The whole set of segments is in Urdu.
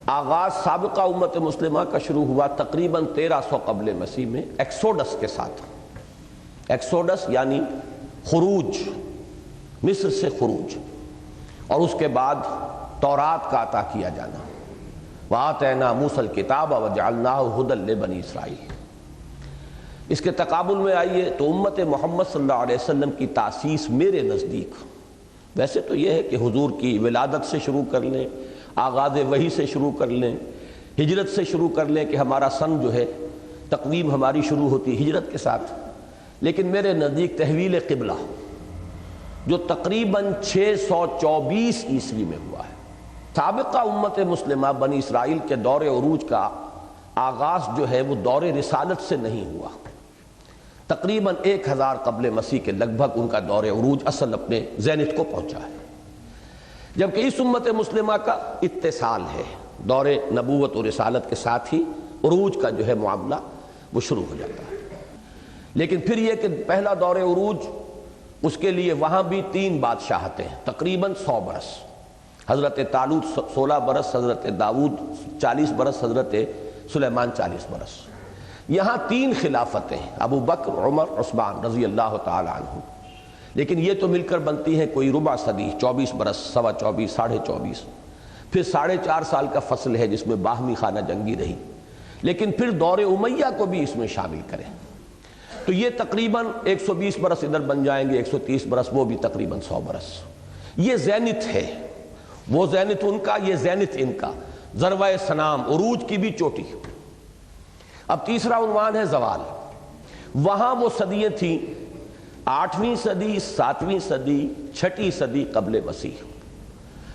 آغاز سابقہ امت مسلمہ کا شروع ہوا تقریباً 1300 قبل مسیح میں ایکسوڈس کے ساتھ۔ ایکسوڈس یعنی خروج، مصر سے خروج، اور اس کے بعد تورات کا عطا کیا جانا۔ وَآتَيْنَا مُوسَى الْكِتَابَ وَجَعَلْنَاهُ هُدًى لِبَنِي إِسرائیل۔ اس کے تقابل میں آئیے تو امت محمد صلی اللہ علیہ وسلم کی تاسیس میرے نزدیک، ویسے تو یہ ہے کہ حضور کی ولادت سے شروع کر لیں، آغاز وحی سے شروع کر لیں، ہجرت سے شروع کر لیں کہ ہمارا سن جو ہے تقویم ہماری شروع ہوتی ہجرت کے ساتھ، لیکن میرے نزدیک تحویل قبلہ جو تقریباً 624 عیسوی میں ہوا ہے۔ سابقہ امت مسلمہ بنی اسرائیل کے دور عروج کا آغاز جو ہے وہ دور رسالت سے نہیں ہوا، تقریباً 1000 قبل مسیح کے لگ بھگ ان کا دور عروج اصل اپنے زینت کو پہنچا ہے، جبکہ اس امت مسلمہ کا اتصال ہے دور نبوت و رسالت کے ساتھ ہی عروج کا جو ہے معاملہ وہ شروع ہو جاتا ہے۔ لیکن پھر یہ کہ پہلا دور عروج، اس کے لیے وہاں بھی 3 بادشاہتیں تقریباً 100 برس، حضرت طالوت 16 برس، حضرت داؤد 40 برس، حضرت سلیمان 40 برس۔ یہاں 3 خلافتیں، ابو بکر، عمر، عثمان رضی اللہ تعالی عنہ، لیکن یہ تو مل کر بنتی ہے کوئی ربع صدی، 24 برس، سوا 24، ساڑھے 24۔ پھر 4.5 سال کا فصل ہے جس میں باہمی خانہ جنگی رہی، لیکن پھر دور امیہ کو بھی اس میں شامل کریں تو یہ تقریباً 120 برس ادھر بن جائیں گے، 130 برس، وہ بھی تقریباً 100 برس۔ یہ زینت ہے، وہ زینت ان کا، یہ زینت ان کا، ذروہ سنام، عروج کی بھی چوٹی۔ اب تیسرا عنوان ہے زوال۔ وہاں وہ صدییں تھیں 8ویں صدی، 7ویں صدی، 6ٹی صدی قبل مسیح،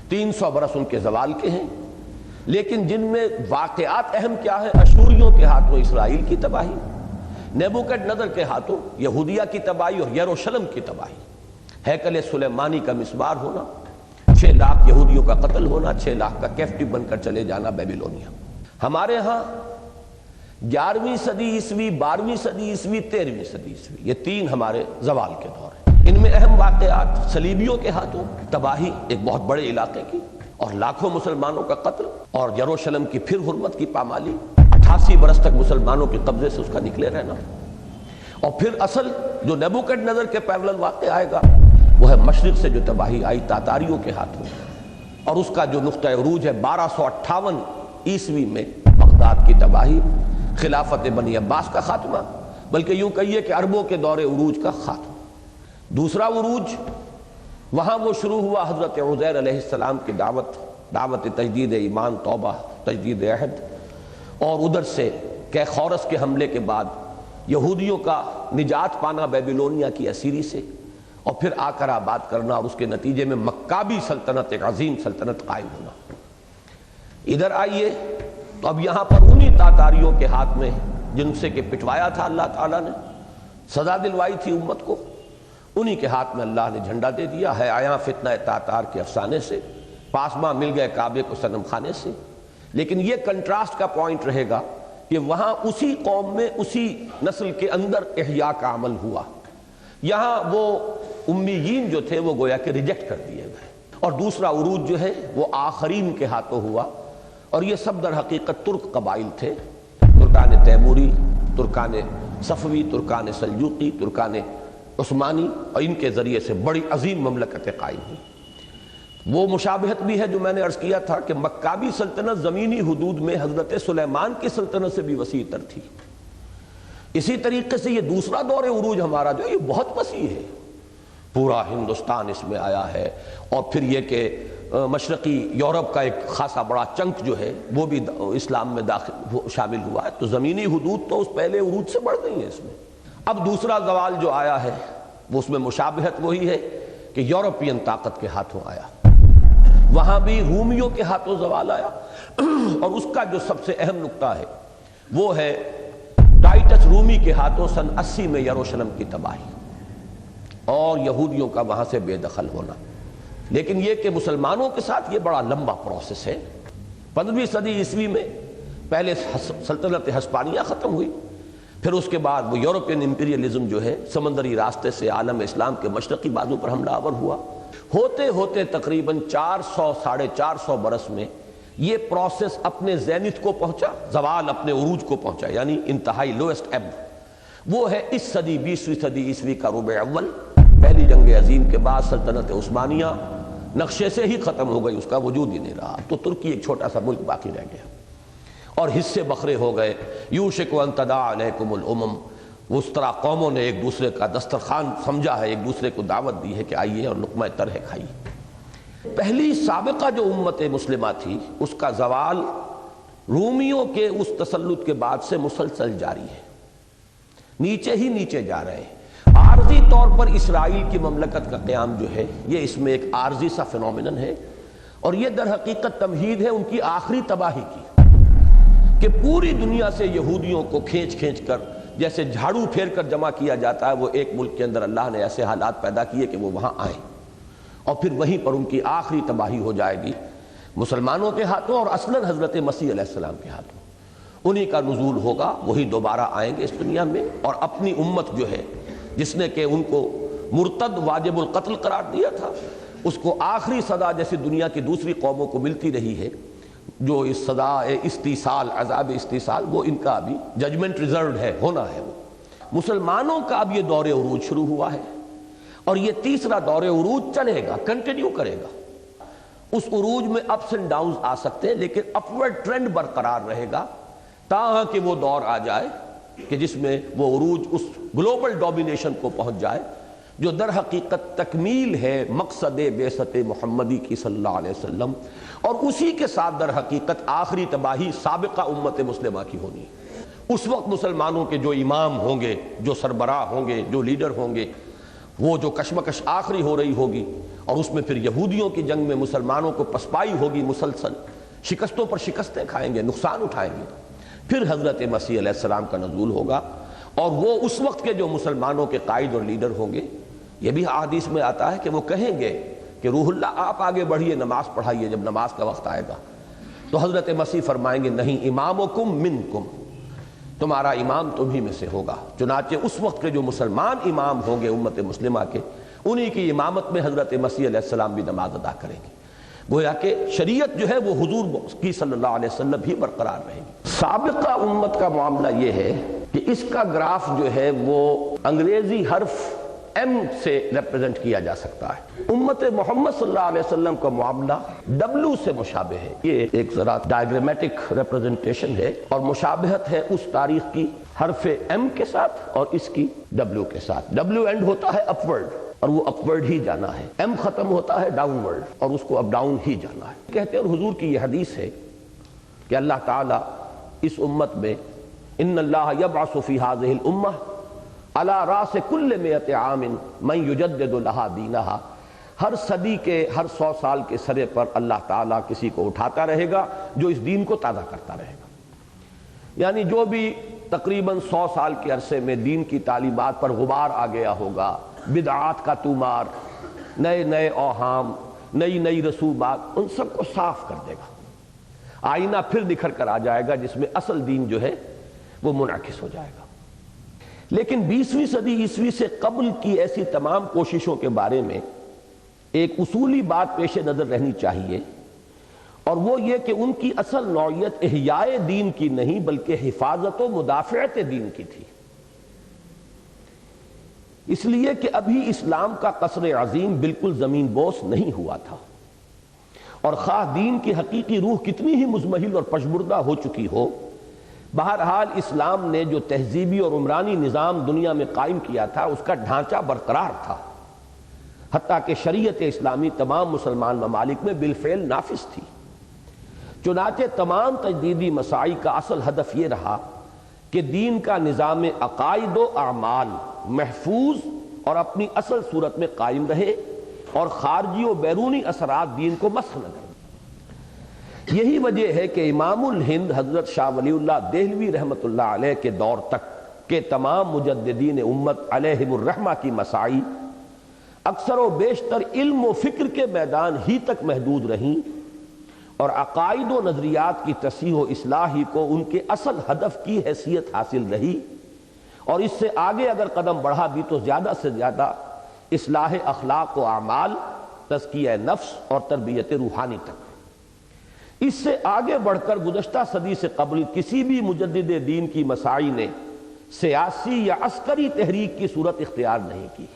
300 برس ان کے زوال کے ہیں، لیکن جن میں واقعات اہم کیا ہے؟ اشوریوں کے ہاتھوں اسرائیل کی تباہی، نیبوکڈ نظر کے ہاتھوں یہودیہ کی تباہی اور یروشلم کی تباہی، ہیکل سلیمانی کا مسمار ہونا، 6 لاکھ یہودیوں کا قتل ہونا، 6 لاکھ کا کیپٹیو بن کر چلے جانا بیبیلونیا۔ ہمارے ہاں 11ویں صدی عیسوی، 12ویں صدی عیسوی، 13ویں صدی عیسوی، یہ 3 ہمارے زوال کے دور ہیں۔ ان میں اہم واقعات صلیبیوں کے ہاتھوں تباہی ایک بہت بڑے علاقے کی اور لاکھوں مسلمانوں کا قتل، اور یروشلم کی پھر حرمت کی پامالی، 88 برس تک مسلمانوں کے قبضے سے اس کا نکلے رہنا، اور پھر اصل جو نیبوکڈ نظر کے پیرلل واقع آئے گا وہ ہے مشرق سے جو تباہی آئی تاتاریوں کے ہاتھوں، اور اس کا جو نقطہ عروج ہے 1258 عیسوی میں بغداد کی تباہی، خلافت بنی عباس کا خاتمہ، بلکہ یوں کہیے کہ عربوں کے دور عروج کا خاتمہ۔ دوسرا عروج وہاں وہ شروع ہوا حضرت عزیر علیہ السلام کی دعوت تجدید ایمان، توبہ، تجدید عہد، اور ادھر سے کہ خورس کے حملے کے بعد یہودیوں کا نجات پانا بیبیلونیا کی اسیری سے، اور پھر آ کر آباد کرنا، اور اس کے نتیجے میں مکابی سلطنت، ایک عظیم سلطنت قائم ہونا۔ ادھر آئیے تو اب یہاں پر انہی تاتاریوں کے ہاتھ میں جن سے کہ پٹوایا تھا اللہ تعالیٰ نے، سزا دلوائی تھی امت کو، انہی کے ہاتھ میں اللہ نے جھنڈا دے دیا ہے آیا فتنہ تاتار کے افسانے سے، پاسباں مل گئے کعبے کو صنم خانے سے۔ لیکن یہ کنٹراسٹ کا پوائنٹ رہے گا کہ وہاں اسی قوم میں، اسی نسل کے اندر احیاء کا عمل ہوا، یہاں وہ امیین جو تھے وہ گویا کہ ریجیکٹ کر دیے گئے۔ اور دوسرا عروج جو ہے وہ آخرین کے ہاتھوں ہوا، اور یہ سب در حقیقت ترک قبائل تھے، ترکان تیموری، Terken صفوی، Terken Seljuqi, Terken Usmani, اور ان کے ذریعے سے بڑی عظیم مملکتیں قائم ہوئی۔ وہ مشابہت بھی ہے جو میں نے عرض کیا تھا کہ مکابی سلطنت زمینی حدود میں حضرت سلیمان کی سلطنت سے بھی وسیع تر تھی۔ اسی طریقے سے یہ دوسرا دور عروج ہمارا جو یہ بہت وسیع ہے، پورا ہندوستان اس میں آیا ہے، اور پھر یہ کہ مشرقی یورپ کا ایک خاصا بڑا چنک جو ہے وہ بھی اسلام میں شامل ہوا ہے، تو زمینی حدود تو اس پہلے عروج سے بڑھ گئی ہیں اس میں۔ اب دوسرا زوال جو آیا ہے وہ اس میں مشابہت وہی ہے کہ یورپین طاقت کے ہاتھوں آیا، وہاں بھی رومیوں کے ہاتھوں زوال آیا، اور اس کا جو سب سے اہم نقطہ ہے وہ ہے ٹائٹس رومی کے ہاتھوں سن 80 میں یروشلم کی تباہی اور یہودیوں کا وہاں سے بے دخل ہونا۔ لیکن یہ کہ مسلمانوں کے ساتھ یہ بڑا لمبا پروسیس ہے۔ 15ویں صدی عیسوی میں پہلے سلطنت ہسپانیہ ختم ہوئی، پھر اس کے بعد وہ یورپین امپیریلزم جو ہے سمندری راستے سے عالم اسلام کے مشرقی بازو پر حملہ آور ہوا، ہوتے ہوتے تقریباً 400 ساڑھے 400 برس میں یہ پروسیس اپنے زینت کو پہنچا، زوال اپنے عروج کو پہنچا، یعنی انتہائی لوئسٹ ایب، وہ ہے اس صدی 20ویں صدی عیسوی کا ربع اول، پہلی جنگ عظیم کے بعد سلطنت عثمانیہ نقشے سے ہی ختم ہو گئی، اس کا وجود ہی نہیں رہا، تو ترکی ایک چھوٹا سا ملک باقی رہ گیا اور حصے بکھرے ہو گئے۔ یوشک ان تداعی علیکم الامم، اس طرح قوموں نے ایک دوسرے کا دسترخوان سمجھا ہے، ایک دوسرے کو دعوت دی ہے کہ آئیے اور لقمہ ترہ کھائیے۔ پہلی سابقہ جو امت مسلمہ تھی اس کا زوال رومیوں کے اس تسلط کے بعد سے مسلسل جاری ہے، نیچے ہی نیچے جا رہے ہیں۔ عارضی طور پر اسرائیل کی مملکت کا قیام جو ہے یہ اس میں ایک عارضی سا فینومینن ہے، اور یہ در حقیقت تمہید ہے ان کی آخری تباہی کی، کہ پوری دنیا سے یہودیوں کو کھینچ کھینچ کر جیسے جھاڑو پھیر کر جمع کیا جاتا ہے، وہ ایک ملک کے اندر اللہ نے ایسے حالات پیدا کیے کہ وہ وہاں آئیں، اور پھر وہیں پر ان کی آخری تباہی ہو جائے گی مسلمانوں کے ہاتھوں، اور اصلاً حضرت مسیح علیہ السلام کے ہاتھوں۔ انہی کا نزول ہوگا، وہی دوبارہ آئیں گے اس دنیا میں، اور اپنی امت جو ہے جس نے کہ ان کو مرتد واجب القتل قرار دیا تھا، اس کو آخری سزا جیسے دنیا کی دوسری قوموں کو ملتی رہی ہے، جو اس سزا استیصال، عذاب استیصال، وہ ان کا ابھی ججمنٹ ریزروڈ ہے، ہونا ہے۔ وہ مسلمانوں کا اب یہ دور عروج شروع ہوا ہے، اور یہ تیسرا دور عروج چلے گا، کنٹینیو کرے گا۔ اس عروج میں اپس اینڈ ڈاؤنز آ سکتے ہیں، لیکن اپورڈ ٹرینڈ برقرار رہے گا تاہاں کہ وہ دور آ جائے کہ جس میں وہ عروج اس گلوبل ڈومینیشن کو پہنچ جائے جو در حقیقت تکمیل ہے مقصد بعثت محمدی کی صلی اللہ علیہ وسلم، اور اسی کے ساتھ در حقیقت آخری تباہی سابقہ امت مسلمہ کی ہونی ہے۔ اس وقت مسلمانوں کے جو امام ہوں گے، جو سربراہ ہوں گے، جو لیڈر ہوں گے، وہ جو کشمکش آخری ہو رہی ہوگی، اور اس میں پھر یہودیوں کی جنگ میں مسلمانوں کو پسپائی ہوگی، مسلسل شکستوں پر شکستیں کھائیں گے، نقصان اٹھائیں گے، پھر حضرت مسیح علیہ السلام کا نزول ہوگا، اور وہ اس وقت کے جو مسلمانوں کے قائد اور لیڈر ہوں گے، یہ بھی احادیث میں آتا ہے کہ وہ کہیں گے کہ روح اللہ آپ آگے بڑھیے، نماز پڑھائیے جب نماز کا وقت آئے گا، تو حضرت مسیح فرمائیں گے نہیں، امامکم منکم، تمہارا امام تمہیں میں سے ہوگا۔ چنانچہ اس وقت کے جو مسلمان امام ہوں گے امت مسلمہ کے، انہی کی امامت میں حضرت مسیح علیہ السلام بھی نماز ادا کریں گے، گویا کہ شریعت جو ہے وہ حضور کی صلی اللہ علیہ وسلم بھی برقرار رہے گی۔ سابقہ امت کا معاملہ یہ ہے کہ اس کا گراف جو ہے وہ انگریزی حرف ایم سے ریپرزنٹ کیا جا سکتا ہے۔ امت محمد صلی اللہ علیہ وسلم کا معاملہ ڈبلو سے مشابہ ہے، یہ ایک ذرا ڈائیگرامیٹک ریپرزنٹیشن ہے، اور مشابہت ہے اس تاریخ کی حرف ایم کے ساتھ اور اس کی ڈبلو کے ساتھ۔ ڈبلو اینڈ ہوتا ہے اپورڈ، اور وہ اپورڈ ہی جانا ہے، ایم ختم ہوتا ہے ڈاؤن ورڈ، اور اس کو اب ڈاؤن ہی جانا ہے۔ کہتے ہیں، اور حضور کی یہ حدیث ہے کہ اللہ تعالیٰ اس امت میں ان اللہ یبعث فی ہذہ الامہ علی راس کل مئۃ عام من یجدد لہا دینہا، ہر صدی کے، ہر 100 سال کے سرے پر اللہ تعالیٰ کسی کو اٹھاتا رہے گا جو اس دین کو تازہ کرتا رہے گا، یعنی جو بھی تقریباً 100 سال کے عرصے میں دین کی تعلیمات پر غبار آ گیا ہوگا، بدعات کا تومار، نئے نئے اوہام، نئی نئی رسومات، ان سب کو صاف کر دے گا، آئینہ پھر نکھر کر آ جائے گا جس میں اصل دین جو ہے وہ منعکس ہو جائے گا۔ لیکن 20ویں صدی عیسوی سے قبل کی ایسی تمام کوششوں کے بارے میں ایک اصولی بات پیش نظر رہنی چاہیے، اور وہ یہ کہ ان کی اصل نوعیت احیاء دین کی نہیں بلکہ حفاظت و مدافعت دین کی تھی، اس لیے کہ ابھی اسلام کا قصر عظیم بالکل زمین بوس نہیں ہوا تھا، اور خواہ دین کی حقیقی روح کتنی ہی مزمحل اور پشبردہ ہو چکی ہو، بہرحال اسلام نے جو تہذیبی اور عمرانی نظام دنیا میں قائم کیا تھا اس کا ڈھانچہ برقرار تھا، حتیٰ کہ شریعت اسلامی تمام مسلمان ممالک میں بالفعل نافذ تھی۔ چنانچہ تمام تجدیدی مساعی کا اصل ہدف یہ رہا کہ دین کا نظام عقائد و اعمال محفوظ اور اپنی اصل صورت میں قائم رہے، اور خارجی و بیرونی اثرات دین کو مسخ نہ کریں۔ یہی وجہ ہے کہ امام الہند حضرت شاہ ولی اللہ دہلوی رحمۃ اللہ علیہ کے دور تک کے تمام مجددین امت علیہم الرحمہ کی مساعی اکثر و بیشتر علم و فکر کے میدان ہی تک محدود رہیں، اور عقائد و نظریات کی تصحیح و اصلاح ہی کو ان کے اصل ہدف کی حیثیت حاصل رہی، اور اس سے آگے اگر قدم بڑھا بھی تو زیادہ سے زیادہ اصلاح اخلاق و اعمال، تزکیہ نفس اور تربیت روحانی تک۔ اس سے آگے بڑھ کر گزشتہ صدی سے قبل کسی بھی مجدد دین کی مساعی نے سیاسی یا عسکری تحریک کی صورت اختیار نہیں کی۔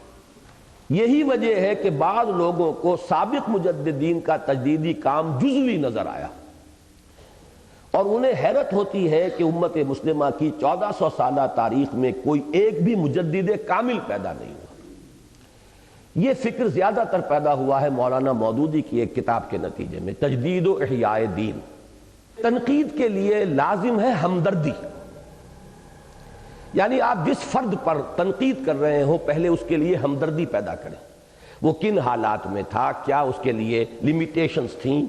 یہی وجہ ہے کہ بعض لوگوں کو سابق مجددین کا تجدیدی کام جزوی نظر آیا، اور انہیں حیرت ہوتی ہے کہ امت مسلمہ کی 1400 سالہ تاریخ میں کوئی ایک بھی مجدد کامل پیدا نہیں ہوا۔ یہ فکر زیادہ تر پیدا ہوا ہے مولانا مودودی کی ایک کتاب کے نتیجے میں، تجدید و احیاء دین۔ تنقید کے لیے لازم ہے ہمدردی، یعنی آپ جس فرد پر تنقید کر رہے ہو پہلے اس کے لیے ہمدردی پیدا کریں، وہ کن حالات میں تھا، کیا اس کے لیے لیمیٹیشنز تھیں۔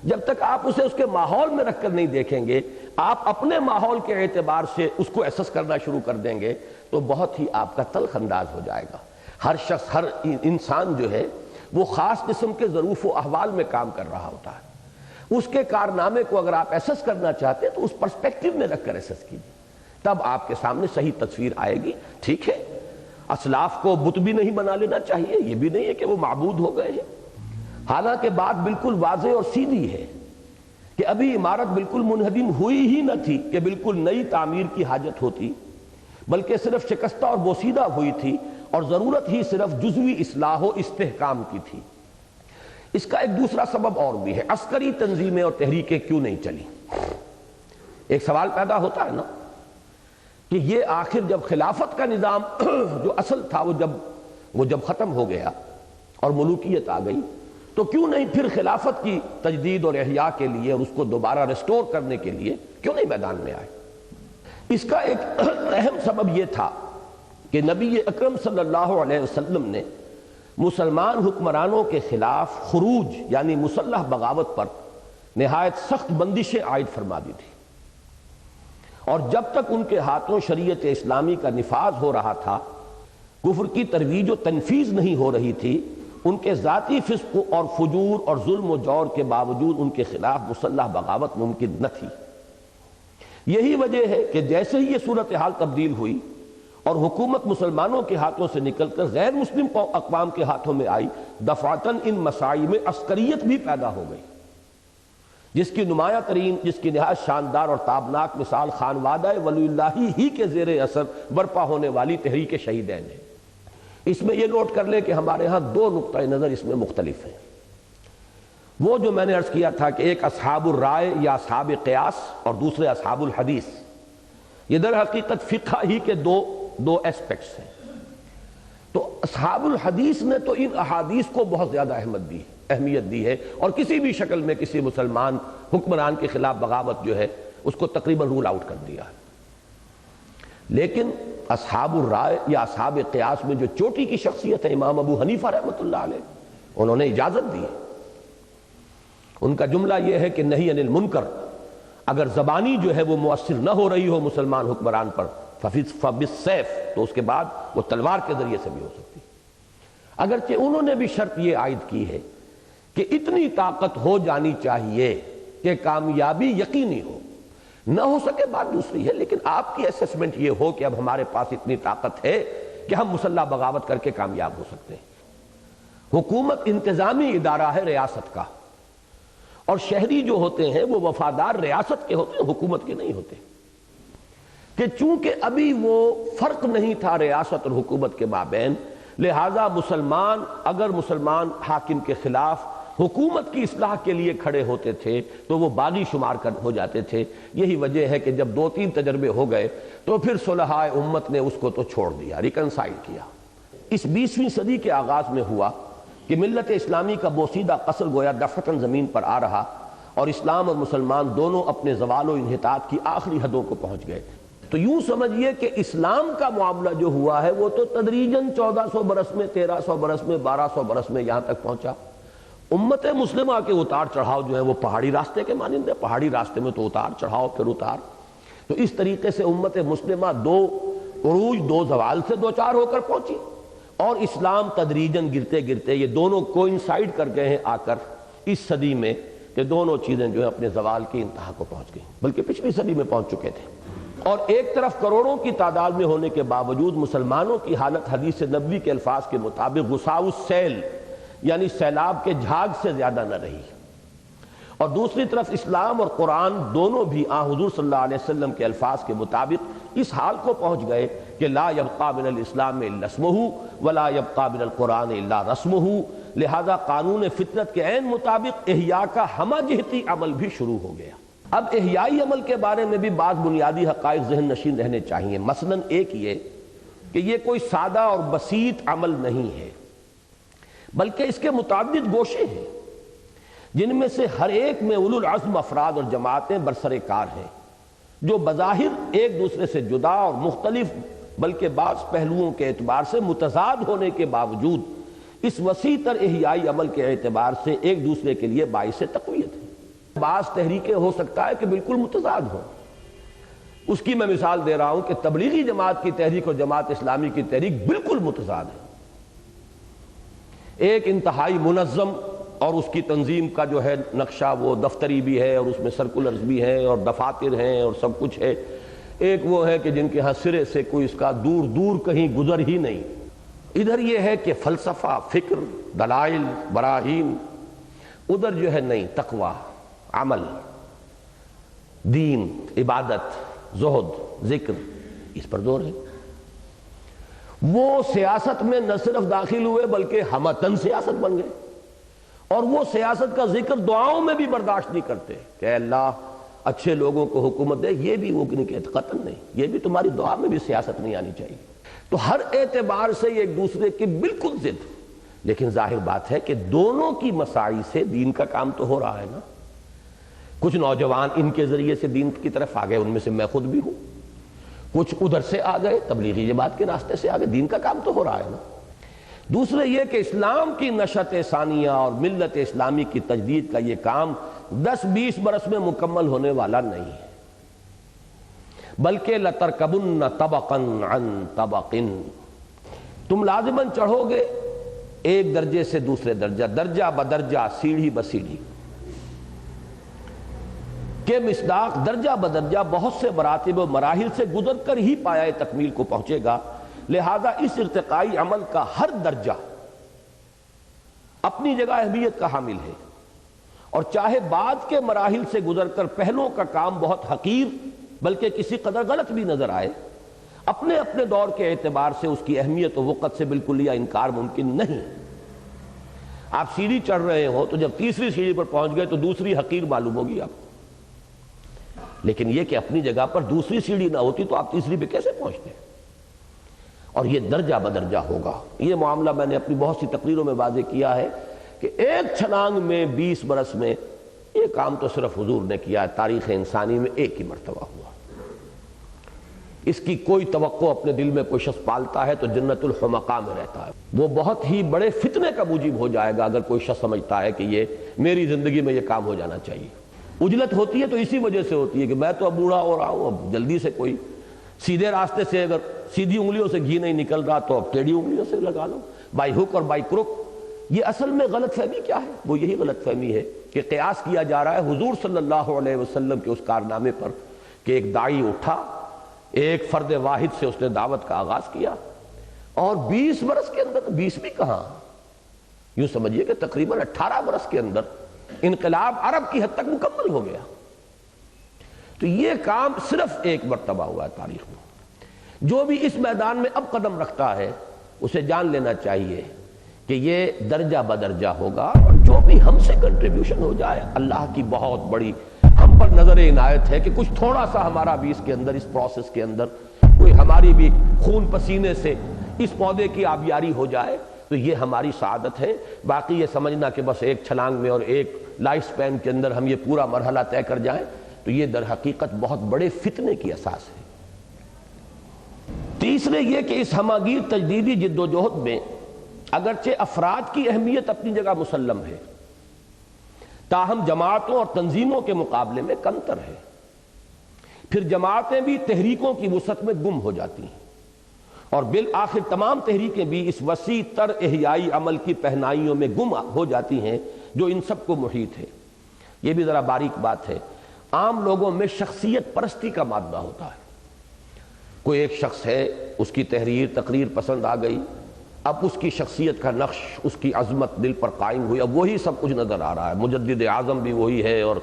جب تک آپ اسے اس کے ماحول میں رکھ کر نہیں دیکھیں گے، آپ اپنے ماحول کے اعتبار سے اس کو ایسس کرنا شروع کر دیں گے تو بہت ہی آپ کا تلخ انداز ہو جائے گا۔ ہر شخص، ہر انسان جو ہے وہ خاص قسم کے ظروف و احوال میں کام کر رہا ہوتا ہے۔ اس کے کارنامے کو اگر آپ ایسس کرنا چاہتے ہیں تو اس پرسپیکٹو میں رکھ کر ایسس کیجیے، تب آپ کے سامنے صحیح تصویر آئے گی۔ ٹھیک ہے، اسلاف کو بت بھی نہیں بنا لینا چاہیے، یہ بھی نہیں ہے کہ وہ معبود ہو گئے ہیں، حالانکہ بات بالکل واضح اور سیدھی ہے کہ ابھی عمارت بالکل منہدم ہوئی ہی نہ تھی کہ بالکل نئی تعمیر کی حاجت ہوتی، بلکہ صرف شکستہ اور بوسیدہ ہوئی تھی، اور ضرورت ہی صرف جزوی اصلاح و استحکام کی تھی۔ اس کا ایک دوسرا سبب اور بھی ہے، عسکری تنظیمیں اور تحریکیں کیوں نہیں چلی؟ ایک سوال پیدا ہوتا ہے نا کہ یہ آخر جب خلافت کا نظام جو اصل تھا وہ جب ختم ہو گیا اور ملوکیت آ گئی، تو کیوں نہیں پھر خلافت کی تجدید اور احیاء کے لیے اور اس کو دوبارہ ریسٹور کرنے کے لیے کیوں نہیں میدان میں آئے؟ اس کا ایک اہم سبب یہ تھا کہ نبی اکرم صلی اللہ علیہ وسلم نے مسلمان حکمرانوں کے خلاف خروج یعنی مسلح بغاوت پر نہایت سخت بندشیں عائد فرما دی تھی، اور جب تک ان کے ہاتھوں شریعت اسلامی کا نفاذ ہو رہا تھا، کفر کی ترویج و تنفیذ نہیں ہو رہی تھی، ان کے ذاتی فسق اور فجور اور ظلم و جور کے باوجود ان کے خلاف مسلح بغاوت ممکن نہ تھی۔ یہی وجہ ہے کہ جیسے ہی یہ صورتحال تبدیل ہوئی اور حکومت مسلمانوں کے ہاتھوں سے نکل کر غیر مسلم اقوام کے ہاتھوں میں آئی، دفعتاً ان مساعی میں عسکریت بھی پیدا ہو گئی، جس کی نمایاں ترین، جس کی نہایت شاندار اور تابناک مثال خانوادہ ولی اللہ ہی کے زیر اثر برپا ہونے والی تحریک شہیدین ہے۔ اس میں یہ نوٹ کر لیں کہ ہمارے ہاں دو نقطۂ نظر اس میں مختلف ہیں۔ وہ جو میں نے عرض کیا تھا کہ ایک اصحاب الرائے یا اصحاب قیاس اور دوسرے اصحاب الحدیث، یہ در حقیقت فقہ ہی کے دو ایسپیکٹس ہیں۔ تو اصحاب الحدیث نے تو ان احادیث کو بہت زیادہ اہمیت دی ہے، اور کسی بھی شکل میں کسی مسلمان حکمران کے خلاف بغاوت جو ہے اس کو تقریباً رول آؤٹ کر دیا ہے۔ لیکن اصحاب الرائے یا اصحاب قیاس میں جو چوٹی کی شخصیت ہے امام ابو حنیفہ رحمۃ اللہ علیہ، انہوں نے اجازت دی ہے۔ ان کا جملہ یہ ہے کہ نہی عن المنکر اگر زبانی جو ہے وہ مؤثر نہ ہو رہی ہو مسلمان حکمران پر، فبالسیف، تو اس کے بعد وہ تلوار کے ذریعے سے بھی ہو سکتی۔ اگرچہ انہوں نے بھی شرط یہ عائد کی ہے کہ اتنی طاقت ہو جانی چاہیے کہ کامیابی یقینی ہو، نہ ہو سکے بات دوسری ہے، لیکن آپ کی اسیسمنٹ یہ ہو کہ اب ہمارے پاس اتنی طاقت ہے کہ ہم مسلح بغاوت کر کے کامیاب ہو سکتے ہیں۔ حکومت انتظامی ادارہ ہے ریاست کا، اور شہری جو ہوتے ہیں وہ وفادار ریاست کے ہوتے ہیں، حکومت کے نہیں ہوتے، کہ چونکہ ابھی وہ فرق نہیں تھا ریاست اور حکومت کے مابین، لہذا اگر مسلمان حاکم کے خلاف حکومت کی اصلاح کے لیے کھڑے ہوتے تھے تو وہ باغی شمار ہو جاتے تھے۔ یہی وجہ ہے کہ جب 2-3 تجربے ہو گئے تو پھر صلحائے امت نے اس کو تو چھوڑ دیا، ریکنسائل کیا۔ اس 20ویں صدی کے آغاز میں ہوا کہ ملت اسلامی کا بوسیدہ قصر گویا دفعتاً زمین پر آ رہا، اور اسلام اور مسلمان دونوں اپنے زوال و انحطاط کی آخری حدوں کو پہنچ گئے تھے۔ تو یوں سمجھئے کہ اسلام کا معاملہ جو ہوا ہے وہ تو تدریجاً 1400 برس میں، 1300 برس میں، 1200 برس میں یہاں تک پہنچا۔ امت مسلمہ کے اتار چڑھاؤ جو ہے وہ پہاڑی راستے کے مانند ہے، پہاڑی راستے میں تو اتار چڑھاؤ پھر اتار۔ تو اس طریقے سے امت مسلمہ 2 عروج 2 زوال سے دوچار ہو کر پہنچی، اور اسلام تدریجاً گرتے گرتے یہ دونوں کوئنسائیڈ کر گئے ہیں آ کر اس صدی میں، کہ دونوں چیزیں جو ہیں اپنے زوال کی انتہا کو پہنچ گئیں، بلکہ پچھلی صدی میں پہنچ چکے تھے۔ اور ایک طرف کروڑوں کی تعداد میں ہونے کے باوجود مسلمانوں کی حالت حدیث نبوی کے الفاظ کے مطابق غثاء السیل یعنی سیلاب کے جھاگ سے زیادہ نہ رہی، اور دوسری طرف اسلام اور قرآن دونوں بھی حضور صلی اللہ علیہ وسلم کے الفاظ کے مطابق اس حال کو پہنچ گئے کہ لا یبقى من الاسلام الا اسمہ ولا یبقى من القرآن الا رسمہ، لہذا قانون فطرت کے عین مطابق احیاء کا ہمہ جہتی عمل بھی شروع ہو گیا۔ اب احیائی عمل کے بارے میں بھی بعض بنیادی حقائق ذہن نشین رہنے چاہیے۔ مثلا ایک یہ کہ یہ کوئی سادہ اور بسیط عمل نہیں ہے، بلکہ اس کے متعدد گوشے ہیں جن میں سے ہر ایک میں اولو العزم افراد اور جماعتیں برسر کار ہیں، جو بظاہر ایک دوسرے سے جدا اور مختلف بلکہ بعض پہلوؤں کے اعتبار سے متضاد ہونے کے باوجود اس وسیع تر احیائی عمل کے اعتبار سے ایک دوسرے کے لیے باعث تقویت ہے۔ بعض تحریکیں ہو سکتا ہے کہ بالکل متضاد ہوں، اس کی میں مثال دے رہا ہوں کہ تبلیغی جماعت کی تحریک اور جماعت اسلامی کی تحریک بالکل متضاد ہے۔ ایک انتہائی منظم اور اس کی تنظیم کا جو ہے نقشہ وہ دفتری بھی ہے اور اس میں سرکولرز بھی ہیں اور دفاتر ہیں اور سب کچھ ہے، ایک وہ ہے کہ جن کے ہاں سرے سے کوئی اس کا دور دور کہیں گزر ہی نہیں۔ ادھر یہ ہے کہ فلسفہ، فکر، دلائل، براہین، ادھر جو ہے نہیں، تقوی، عمل، دین، عبادت، زہد، ذکر، اس پر زور ہے۔ وہ سیاست میں نہ صرف داخل ہوئے بلکہ ہمتن سیاست بن گئے، اور وہ سیاست کا ذکر دعاؤں میں بھی برداشت نہیں کرتے کہ اے اللہ اچھے لوگوں کو حکومت دے، یہ بھی وہ نہیں کہتے، قطعاً نہیں، یہ بھی تمہاری دعا میں بھی سیاست نہیں آنی چاہیے۔ تو ہر اعتبار سے ایک دوسرے کی بالکل ضد، لیکن ظاہر بات ہے کہ دونوں کی مساعی سے دین کا کام تو ہو رہا ہے نا۔ کچھ نوجوان ان کے ذریعے سے دین کی طرف آ گئے، ان میں سے میں خود بھی ہوں، کچھ ادھر سے آ گئے، تبلیغی جماعت کے راستے سے آ گئے، دین کا کام تو ہو رہا ہے نا۔ دوسرے یہ کہ اسلام کی نشأت ثانیہ اور ملت اسلامی کی تجدید کا یہ کام 10-20 برس میں مکمل ہونے والا نہیں ہے، بلکہ لَتَرْكَبُنَّ طَبَقًا عَن طَبَقٍ، تم لازماً چڑھو گے ایک درجے سے دوسرے درجہ، درجہ بدرجہ، سیڑھی بسیڑھی کے مصداق درجہ بدرجہ بہت سے مراتب و مراحل سے گزر کر ہی پایہ تکمیل کو پہنچے گا۔ لہذا اس ارتقائی عمل کا ہر درجہ اپنی جگہ اہمیت کا حامل ہے، اور چاہے بعد کے مراحل سے گزر کر پہلوں کا کام بہت حقیر بلکہ کسی قدر غلط بھی نظر آئے، اپنے اپنے دور کے اعتبار سے اس کی اہمیت و وقت سے بالکل یا انکار ممکن نہیں۔ آپ سیڑھی چڑھ رہے ہو تو جب تیسری سیڑھی پر پہنچ گئے تو دوسری حقیر معلوم ہوگی آپ کو، لیکن یہ کہ اپنی جگہ پر دوسری سیڑھی نہ ہوتی تو آپ تیسری پہ کیسے پہنچتے؟ اور یہ درجہ بدرجہ ہوگا۔ یہ معاملہ میں نے اپنی بہت سی تقریروں میں واضح کیا ہے کہ ایک چھلانگ میں 20 برس میں یہ کام تو صرف حضور نے کیا ہے، تاریخ انسانی میں ایک ہی مرتبہ ہوا۔ اس کی کوئی توقع اپنے دل میں کوئی شخص پالتا ہے تو جنت الحمقاء میں رہتا ہے، وہ بہت ہی بڑے فتنے کا موجب ہو جائے گا اگر کوئی شخص سمجھتا ہے کہ یہ میری زندگی میں یہ کام ہو جانا چاہیے۔ عجلت ہوتی ہے تو اسی وجہ سے ہوتی ہے کہ میں تو اب بوڑھا ہو رہا ہوں، اب جلدی سے کوئی سیدھے راستے سے اگر سیدھی انگلیوں سے گھی نہیں نکل رہا تو اب ٹیڑھی انگلیوں سے لگا لو، بائی ہک اور بائی کروک۔ یہ اصل میں غلط فہمی کیا ہے؟ وہ یہی غلط فہمی ہے کہ قیاس کیا جا رہا ہے حضور صلی اللہ علیہ وسلم کے اس کارنامے پر کہ ایک داعی اٹھا، ایک فرد واحد سے اس نے دعوت کا آغاز کیا، اور 20 برس کے اندر، 20 بھی کہاں، یوں سمجھیے کہ تقریباً 18 برس کے اندر انقلاب عرب کی حد تک مکمل ہو گیا۔ تو یہ کام صرف ایک مرتبہ ہوا ہے تاریخ میں۔ جو بھی اس میدان میں اب قدم رکھتا ہے اسے جان لینا چاہیے کہ یہ درجہ بدرجہ ہوگا، اور جو بھی ہم سے کنٹریبیوشن ہو جائے، اللہ کی بہت بڑی ہم پر نظر عنایت ہے کہ کچھ تھوڑا سا ہمارا بھی اس کے اندر، اس پروسیس کے اندر کوئی ہماری بھی خون پسینے سے اس پودے کی آبیاری ہو جائے تو یہ ہماری سعادت ہے۔ باقی یہ سمجھنا کہ بس ایک چھلانگ میں اور ایک لائف سپین کے اندر ہم یہ پورا مرحلہ طے کر جائیں تو یہ در حقیقت بہت بڑے فتنے کی اساس ہے۔ تیسرے یہ کہ اس ہماگیر تجدیدی جد و جہد میں اگرچہ افراد کی اہمیت اپنی جگہ مسلم ہے، تاہم جماعتوں اور تنظیموں کے مقابلے میں کمتر ہے۔ پھر جماعتیں بھی تحریکوں کی وسعت میں گم ہو جاتی ہیں، اور بالآخر تمام تحریکیں بھی اس وسیع تر احیائی عمل کی پہنائیوں میں گم ہو جاتی ہیں جو ان سب کو محیط ہے۔ یہ بھی ذرا باریک بات ہے، عام لوگوں میں شخصیت پرستی کا مادہ ہوتا ہے۔ کوئی ایک شخص ہے، اس کی تحریر تقریر پسند آ گئی، اب اس کی شخصیت کا نقش، اس کی عظمت دل پر قائم ہوئی، اب وہی سب کچھ نظر آ رہا ہے۔ مجدد اعظم بھی وہی ہے، اور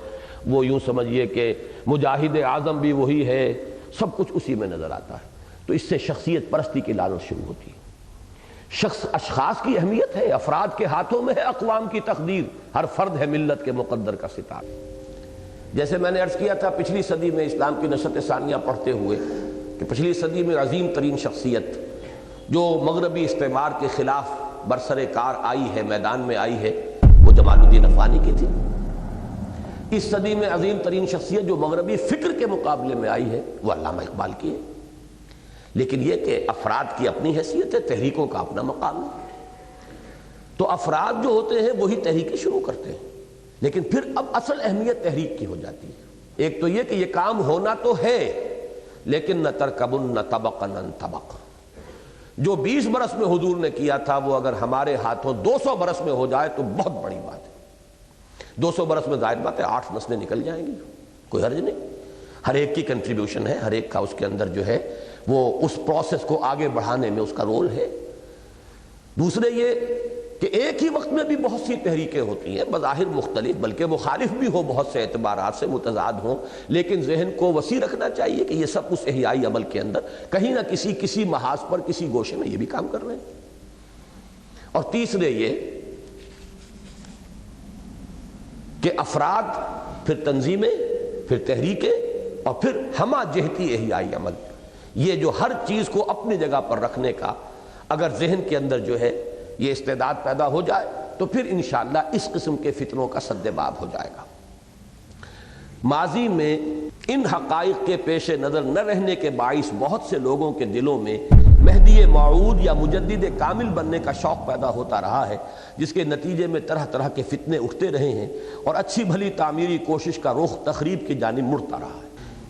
وہ یوں سمجھیے کہ مجاہد اعظم بھی وہی ہے، سب کچھ اسی میں نظر آتا ہے۔ تو اس سے شخصیت پرستی کی لعنت شروع ہوتی ہے۔ اشخاص کی اہمیت ہے، افراد کے ہاتھوں میں ہے اقوام کی تقدیر، ہر فرد ہے ملت کے مقدر کا ستارہ۔ جیسے میں نے عرض کیا تھا پچھلی صدی میں اسلام کی نشأت ثانیہ پڑھتے ہوئے کہ پچھلی صدی میں عظیم ترین شخصیت جو مغربی استعمار کے خلاف برسر کار آئی ہے، میدان میں آئی ہے، وہ جمال الدین افغانی کی تھی۔ اس صدی میں عظیم ترین شخصیت جو مغربی فکر کے مقابلے میں آئی ہے وہ علامہ اقبال کی ہے۔ لیکن یہ کہ افراد کی اپنی حیثیت ہے، تحریکوں کا اپنا مقام ہے۔ تو افراد جو ہوتے ہیں وہی تحریکیں شروع کرتے ہیں، لیکن پھر اب اصل اہمیت تحریک کی ہو جاتی ہے۔ ایک تو یہ کہ یہ کام ہونا تو ہے، لیکن نہ ترکبن طبقا عن طبق۔ جو 20 برس میں حضور نے کیا تھا وہ اگر ہمارے ہاتھوں 200 برس میں ہو جائے تو بہت بڑی بات ہے۔ 200 برس میں ظاہر بات ہے 8 نسلیں نکل جائیں گی، کوئی حرج نہیں۔ ہر ایک کی کنٹریبیوشن ہے، ہر ایک کا اس کے اندر جو ہے وہ اس پروسیس کو آگے بڑھانے میں اس کا رول ہے۔ دوسرے یہ کہ ایک ہی وقت میں بھی بہت سی تحریکیں ہوتی ہیں، بظاہر مختلف، بلکہ مخالف بھی ہو، بہت سے اعتبارات سے متضاد ہوں، لیکن ذہن کو وسیع رکھنا چاہیے کہ یہ سب اس احیائی عمل کے اندر کہیں نہ کسی محاذ پر، کسی گوشے میں یہ بھی کام کر رہے ہیں۔ اور تیسرے یہ کہ افراد، پھر تنظیمیں، پھر تحریکیں، اور پھر ہمہ جہتی احیائی عمل، یہ جو ہر چیز کو اپنی جگہ پر رکھنے کا اگر ذہن کے اندر جو ہے یہ استعداد پیدا ہو جائے تو پھر انشاءاللہ اس قسم کے فتنوں کا سد باب ہو جائے گا۔ ماضی میں ان حقائق کے پیش نظر نہ رہنے کے باعث بہت سے لوگوں کے دلوں میں مہدی موعود یا مجدد کامل بننے کا شوق پیدا ہوتا رہا ہے، جس کے نتیجے میں طرح طرح کے فتنے اٹھتے رہے ہیں اور اچھی بھلی تعمیری کوشش کا رخ تخریب کی جانب مڑتا رہا ہے۔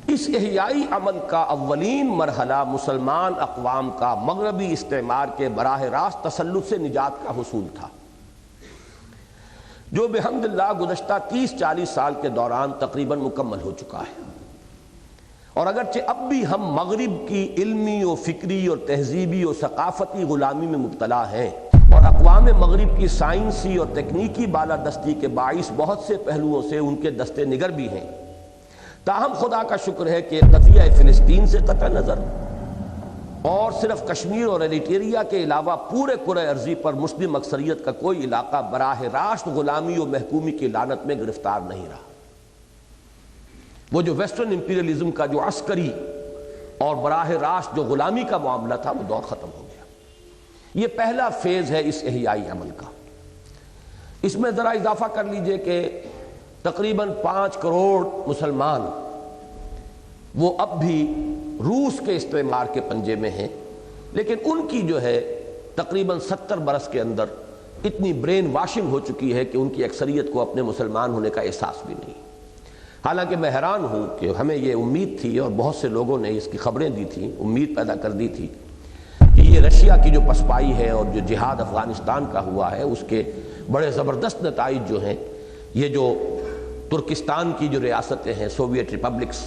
اس احیائی عمل کا اولین مرحلہ مسلمان اقوام کا مغربی استعمار کے براہ راست تسلط سے نجات کا حصول تھا، جو بحمداللہ گزشتہ 30-40 سال کے دوران تقریباً مکمل ہو چکا ہے۔ اور اگرچہ اب بھی ہم مغرب کی علمی و فکری اور تہذیبی و ثقافتی غلامی میں مبتلا ہیں، اور اقوام مغرب کی سائنسی اور تکنیکی بالادستی کے باعث بہت سے پہلوؤں سے ان کے دست نگر بھی ہیں، تاہم خدا کا شکر ہے کہ قضیہ فلسطین سے قطع نظر اور صرف کشمیر اور ایریٹریا کے علاوہ پورے کرۂ ارضی پر مسلم اکثریت کا کوئی علاقہ براہ راست غلامی و محکومی کی لعنت میں گرفتار نہیں رہا۔ وہ جو ویسٹرن امپیریلزم کا جو عسکری اور براہ راست جو غلامی کا معاملہ تھا وہ دور ختم ہو گیا۔ یہ پہلا فیز ہے اس احیائی عمل کا۔ اس میں ذرا اضافہ کر لیجئے کہ تقریباً 5 کروڑ مسلمان وہ اب بھی روس کے استعمار کے پنجے میں ہیں، لیکن ان کی جو ہے تقریباً 70 برس کے اندر اتنی برین واشنگ ہو چکی ہے کہ ان کی اکثریت کو اپنے مسلمان ہونے کا احساس بھی نہیں۔ حالانکہ میں حیران ہوں کہ ہمیں یہ امید تھی اور بہت سے لوگوں نے اس کی خبریں دی تھیں، امید پیدا کر دی تھی کہ یہ رشیا کی جو پسپائی ہے اور جو جہاد افغانستان کا ہوا ہے اس کے بڑے زبردست نتائج جو ہیں، یہ جو ترکستان کی جو ریاستیں ہیں، سوویت ریپبلکس،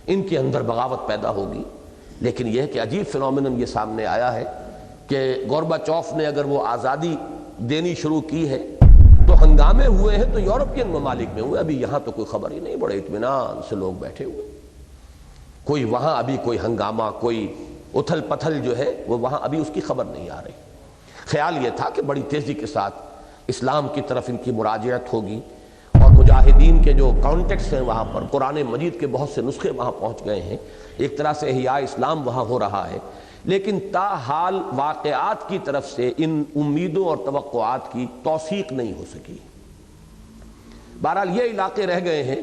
ان کے اندر بغاوت پیدا ہوگی۔ لیکن یہ ہے کہ عجیب فینومینن یہ سامنے آیا ہے کہ گورباچوف نے اگر وہ آزادی دینی شروع کی ہے تو ہنگامے ہوئے ہیں تو یورپین ممالک میں ہوئے، ابھی یہاں تو کوئی خبر ہی نہیں، بڑے اطمینان سے لوگ بیٹھے ہوئے، کوئی وہاں ابھی کوئی ہنگامہ، کوئی اتھل پتھل جو ہے وہ وہاں ابھی اس کی خبر نہیں آ رہی۔ خیال یہ تھا کہ بڑی تیزی کے ساتھ اسلام کی طرف ان کی مراجعت ہوگی، اور مجاہدین کے جو کانٹیکٹس ہیں وہاں پر قرآن مجید کے بہت سے نسخے وہاں پہنچ گئے ہیں، ایک طرح سے احیاء اسلام وہاں ہو رہا ہے، لیکن تاحال واقعات کی طرف سے ان امیدوں اور توقعات کی توثیق نہیں ہو سکی۔ بہرحال یہ علاقے رہ گئے ہیں،